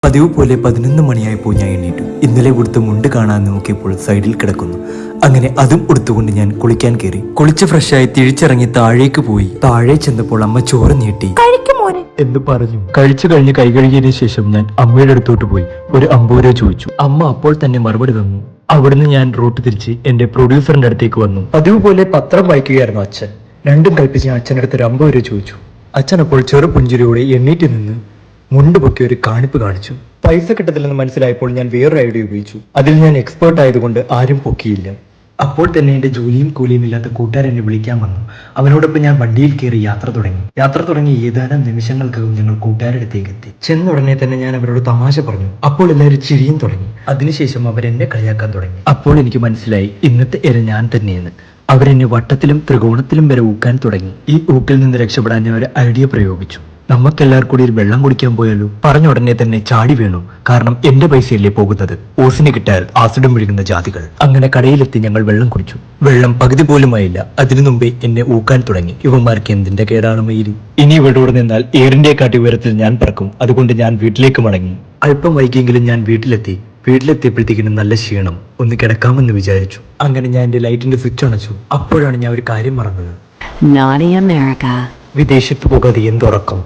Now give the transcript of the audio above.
പതിവ് പോലെ 11 മണിയായപ്പോൾ ഞാൻ എണ്ണീറ്റു. ഇന്നലെ ഉടുത്ത മുണ്ട് കാണാൻ നോക്കിയപ്പോൾ സൈഡിൽ കിടക്കുന്നു. അങ്ങനെ അതും ഉടുത്തുകൊണ്ട് ഞാൻ കുളിക്കാൻ കയറി. കുളിച്ച് ഫ്രഷായി തിരിച്ചിറങ്ങി താഴേക്ക് പോയി. താഴെ ചെന്നപ്പോൾ അമ്മ ചോറ് നീട്ടി എന്ന് പറഞ്ഞു. കഴിച്ചു കഴിഞ്ഞ് കൈ കഴുകിയതിനു ശേഷം ഞാൻ അമ്മയുടെ അടുത്തോട്ട് പോയി ഒരു 50 രൂപ ചോദിച്ചു. അമ്മ അപ്പോൾ തന്നെ മറുപടി തന്നു. അവിടുന്ന് ഞാൻ റൂട്ട് തിരിച്ച് എന്റെ പ്രൊഡ്യൂസറിന്റെ അടുത്തേക്ക് വന്നു. പതിവ് പോലെ പത്രം വായിക്കുകയായിരുന്നു അച്ഛൻ. രണ്ടും കൽപ്പിച്ച് ഞാൻ അച്ഛൻ്റെ അടുത്ത് ഒരു 50 രൂപ ചോദിച്ചു. അച്ഛൻ അപ്പോൾ ചെറു പുഞ്ചിരിയോടെ എണ്ണീറ്റ് നിന്ന് മുണ്ട് പൊക്കി ഒരു കാണിപ്പ് കാണിച്ചു. പൈസ കിട്ടത്തില്ലെന്ന് മനസ്സിലായപ്പോൾ ഞാൻ വേറൊരു ഐഡിയ ഉപയോഗിച്ചു. അതിൽ ഞാൻ എക്സ്പേർട്ട് ആയതുകൊണ്ട് ആരും പൊക്കിയില്ല. അപ്പോൾ തന്നെ എന്റെ ജോലിയും കൂലിയും ഇല്ലാത്ത കൂട്ടുകാരൻ എന്നെ വിളിക്കാൻ വന്നു. അവനോടൊപ്പം ഞാൻ വണ്ടിയിൽ കയറി യാത്ര തുടങ്ങി ഏതാനും നിമിഷങ്ങൾക്കകം ഞങ്ങൾ കൂട്ടുകാരടുത്തേക്ക് എത്തി. ചെന്ന ഉടനെ തന്നെ ഞാൻ അവരോട് തമാശ പറഞ്ഞു. അപ്പോൾ എല്ലാവരും ചിരിയും തുടങ്ങി. അതിനുശേഷം അവരെന്നെ കളിയാക്കാൻ തുടങ്ങി. അപ്പോൾ എനിക്ക് മനസ്സിലായി ഇന്നത്തെ ഇര ഞാൻ തന്നെയെന്ന്. അവരെന്നെ വട്ടത്തിലും ത്രികോണത്തിലും വരെ ഊക്കാൻ തുടങ്ങി. ഈ ഊക്കിൽ നിന്ന് രക്ഷപ്പെടാൻ ഞാൻ ഒരു ഐഡിയ പ്രയോഗിച്ചു. നമുക്കെല്ലാവർക്കും കൂടി ഒരു വെള്ളം കുടിക്കാൻ പോയാലോ? പറഞ്ഞ ഉടനെ തന്നെ ചാടി വീണു. കാരണം എന്റെ പൈസയല്ലേ പോകുന്നത്. ഓസിന് കിട്ടാൽ ആസിഡും വിഴുകുന്ന ജാതികൾ. അങ്ങനെ കടയിലെത്തി ഞങ്ങൾ വെള്ളം കുടിച്ചു. വെള്ളം പകുതി പോലും ആയില്ല, അതിനു മുമ്പേ എന്നെ ഊക്കാൻ തുടങ്ങി. ഇവന്മാർക്ക് എന്തിന്റെ കേടാണ് മയില്. ഇനി ഇവിടെ നിന്നാൽ എയറിന്റെ കാട്ടി ഉയരത്തിൽ ഞാൻ പറക്കും. അതുകൊണ്ട് ഞാൻ വീട്ടിലേക്ക് മടങ്ങി. അല്പം വൈകിയെങ്കിലും ഞാൻ വീട്ടിലെത്തിയപ്പോഴത്തേക്കിനും നല്ല ക്ഷീണം. ഒന്ന് കിടക്കാമെന്ന് വിചാരിച്ചു. അങ്ങനെ ഞാൻ എന്റെ ലൈറ്റിന്റെ സ്വിച്ച് അണച്ചു. അപ്പോഴാണ് ഞാൻ ഒരു കാര്യം മറന്നത്. Naughty America. വിദേശത്ത് പോകാതെ എന്തുറക്കം.